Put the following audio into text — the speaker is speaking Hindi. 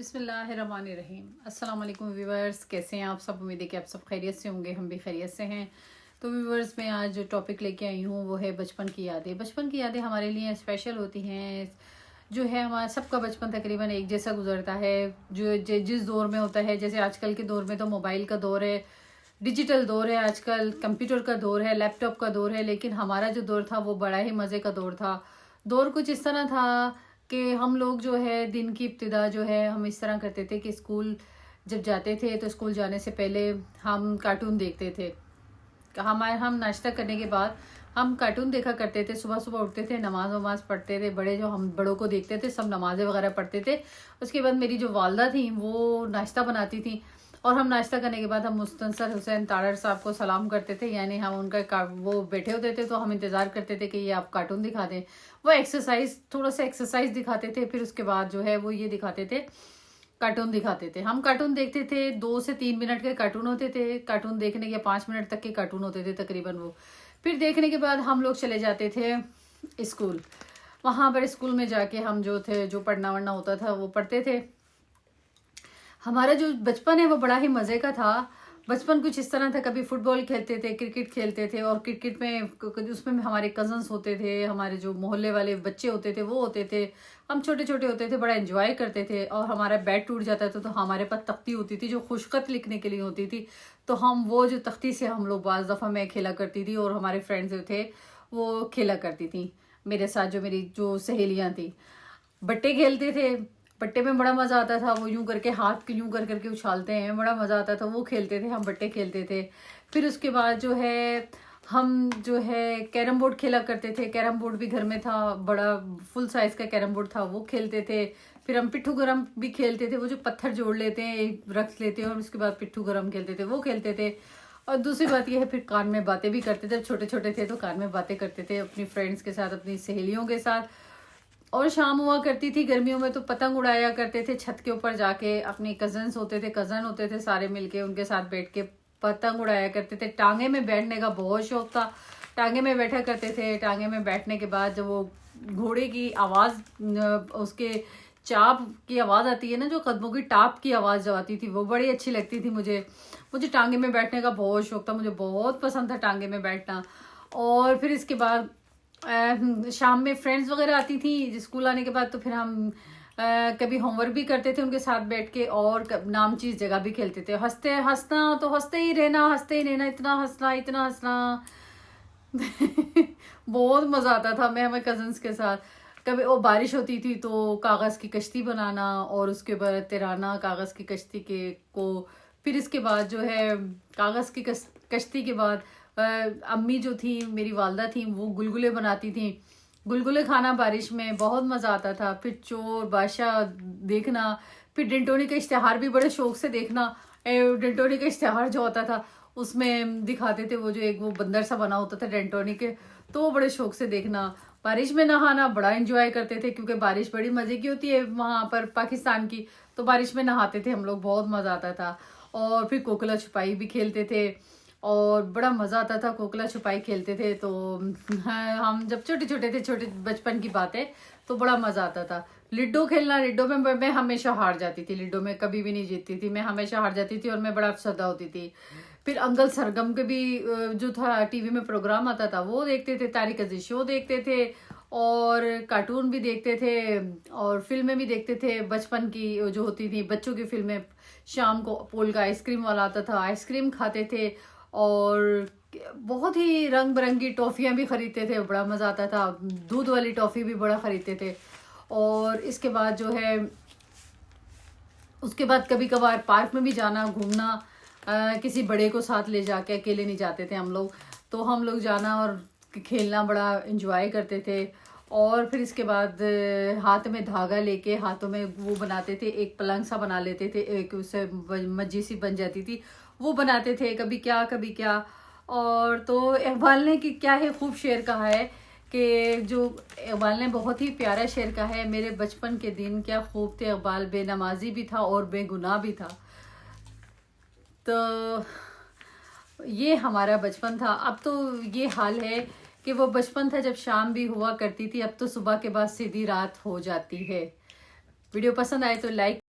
बिस्मिल्लाहिर्रहमानिर्रहीम। अस्सलाम वालेकुम व्यूवर्स, कैसे हैं आप सब? उम्मीद है कि आप सब खैरियत से होंगे, हम भी खैरियत से हैं। तो व्यूवर्स, मैं आज जो टॉपिक लेके आई हूँ वो है बचपन की यादें। बचपन की यादें हमारे लिए स्पेशल होती हैं। जो है हमारा सबका बचपन तकरीबन एक जैसा गुजरता है। जिस दौर में होता है, जैसे आजकल के दौर में तो मोबाइल का दौर है, डिजिटल दौर है, आजकल कंप्यूटर का दौर है, लैपटॉप का दौर है। लेकिन हमारा जो दौर था वो बड़ा ही मज़े का दौर था। दौर कुछ इस तरह था कि हम लोग जो है दिन की इब्तिदा जो है हम इस तरह करते थे कि स्कूल जब जाते थे तो स्कूल जाने से पहले हम कार्टून देखते थे। हम नाश्ता करने के बाद हम कार्टून देखा करते थे। सुबह सुबह उठते थे, नमाज वमाज पढ़ते थे। हम बड़ों को देखते थे, सब नमाजें वगैरह पढ़ते थे। उसके बाद मेरी जो वालदा थी वो नाश्ता बनाती थी और हम नाश्ता करने के बाद हम मुस्तंसर हुसैन तारड़ साहब को सलाम करते थे। यानी हम उनका वो बैठे होते थे तो हम इंतज़ार करते थे कि ये आप कार्टून दिखा दें। वो थोड़ा सा एक्सरसाइज दिखाते थे। फिर उसके बाद जो है वो ये दिखाते थे, कार्टून दिखाते थे। हम कार्टून देखते थे। 2 से 3 मिनट के कार्टून होते थे। कार्टून देखने के 5 मिनट तक के कार्टून होते थे तकरीबन वो। फिर देखने के बाद हम लोग चले जाते थे स्कूल। वहाँ पर स्कूल में जाके हम जो पढ़ना वढ़ना होता था वो पढ़ते थे। हमारा जो बचपन है वो बड़ा ही मज़े का था। बचपन कुछ इस तरह था, कभी फुटबॉल खेलते थे, क्रिकेट खेलते थे। और क्रिकेट में उसमें हमारे कज़न्स होते थे, हमारे जो मोहल्ले वाले बच्चे होते थे वो होते थे। हम छोटे छोटे होते थे, बड़ा एंजॉय करते थे। और हमारा बैट टूट जाता था तो हमारे पास तख्ती होती थी जो खुशखत लिखने के लिए होती थी। तो हम वो जो तख्ती से हम लोग बाज़ दफ़ा मैं खेला करती थी और हमारे फ्रेंड्स जो थे वो खेला करती थी मेरे साथ। जो मेरी जो सहेलियाँ थी, बट्टे खेलते थे। बट्टे में बड़ा मज़ा आता था। वो यूं करके हाथ यूं कर करके उछालते हैं, बड़ा मज़ा आता था। वो खेलते थे, हम बट्टे खेलते थे। फिर उसके बाद जो है हम जो है कैरम बोर्ड खेला करते थे। कैरम बोर्ड भी घर में था, बड़ा फुल साइज़ का कैरम बोर्ड था, वो खेलते थे। फिर हम पिट्ठू गरम भी खेलते थे। वो जो पत्थर जोड़ लेते हैं, एक रख लेते हैं और उसके बाद पिट्ठू गरम खेलते थे, वो खेलते थे। और दूसरी बात यह है, फिर कान में बातें भी करते थे। छोटे छोटे थे तो कान में बातें करते थे अपनी फ्रेंड्स के साथ, अपनी सहेलियों के साथ। और शाम हुआ करती थी गर्मियों में तो पतंग उड़ाया करते थे छत के ऊपर जाके। अपने कजन होते थे सारे मिलके, उनके साथ बैठ के पतंग उड़ाया करते थे। टांगे में बैठने का बहुत शौक था। टांगे में बैठा करते थे। टांगे में बैठने के बाद जब वो घोड़े की आवाज़, उसके चाप की आवाज़ आती है ना, जो कदमों की टाप की आवाज़ जो आती थी, वो बड़ी अच्छी लगती थी मुझे। मुझे टांगे में बैठने का बहुत शौक था, मुझे बहुत पसंद था टांगे में बैठना। और फिर इसके बाद शाम में फ्रेंड्स वगैरह आती थी स्कूल आने के बाद, तो फिर हम कभी होमवर्क भी करते थे उनके साथ बैठ के। और नाम चीज़ जगह भी खेलते थे। हंसना तो हंसते ही रहना, इतना हंसना बहुत मज़ा आता था मैं हमें कजन्स के साथ। कभी वो बारिश होती थी तो कागज़ की कश्ती बनाना और उसके बाद तैराना कागज़ की कश्ती के को। फिर इसके बाद जो है कागज़ की कश्ती के बाद अम्मी जो थी, मेरी वालदा थी, वो गुलगुले बनाती थी। गुलगुले खाना बारिश में बहुत मज़ा आता था। फिर चोर बादशाह देखना। फिर डेंटोनी का इश्तिहार भी बड़े शौक से देखना। डेंटोनी का इश्तिहार जो होता था उसमें दिखाते थे वो जो एक वो बंदर सा बना होता था डेंटोनी के, तो वो बड़े शौक से देखना। बारिश में नहाना बड़ा एंजॉय करते थे क्योंकि बारिश बड़ी मज़े की होती है वहाँ पर पाकिस्तान की। तो बारिश में नहाते थे हम लोग, बहुत मज़ा आता था। और फिर कोकला छुपाई भी खेलते थे और बड़ा मज़ा आता था। कोकला छुपाई खेलते थे तो हाँ, हम जब छोटे छोटे थे, छोटे बचपन की बात है, तो बड़ा मज़ा आता था। लिड्डो खेलना, लिड्डो में मैं हमेशा हार जाती थी। लिड्डो में कभी भी नहीं जीतती थी, मैं हमेशा हार जाती थी और मैं बड़ा अफसरदा होती थी। फिर अंकल सरगम के भी जो था टीवी में प्रोग्राम आता था वो देखते थे। तारिक अजीज शो देखते थे और कार्टून भी देखते थे और फिल्में भी देखते थे बचपन की जो होती थी बच्चों की फिल्में। शाम को पोल का आइसक्रीम वाला आता था, आइसक्रीम खाते थे और बहुत ही रंग बिरंगी टॉफ़ियाँ भी ख़रीदते थे, बड़ा मज़ा आता था। दूध वाली टॉफ़ी भी बड़ा ख़रीदते थे। और इसके बाद जो है उसके बाद कभी कभार पार्क में भी जाना, घूमना। किसी बड़े को साथ ले जाके, अकेले नहीं जाते थे हम लोग। तो हम लोग जाना और खेलना बड़ा एंजॉय करते थे। और फिर इसके बाद हाथ में धागा लेके हाथों में वो बनाते थे, एक पलंग सा बना लेते थे, एक उससे मज्जी सी बन जाती थी, वो बनाते थे। कभी क्या कभी क्या। और तो इकबाल ने कि क्या है खूब शेर कहा है कि जो इकबाल ने बहुत ही प्यारा शेर कहा है, मेरे बचपन के दिन क्या खूब थे इकबाल, बेनमाजी भी था और बेगुनाह भी था। तो ये हमारा बचपन था। अब तो ये हाल है कि वो बचपन था जब शाम भी हुआ करती थी, अब तो सुबह के बाद सीधी रात हो जाती है। वीडियो पसंद आए तो लाइक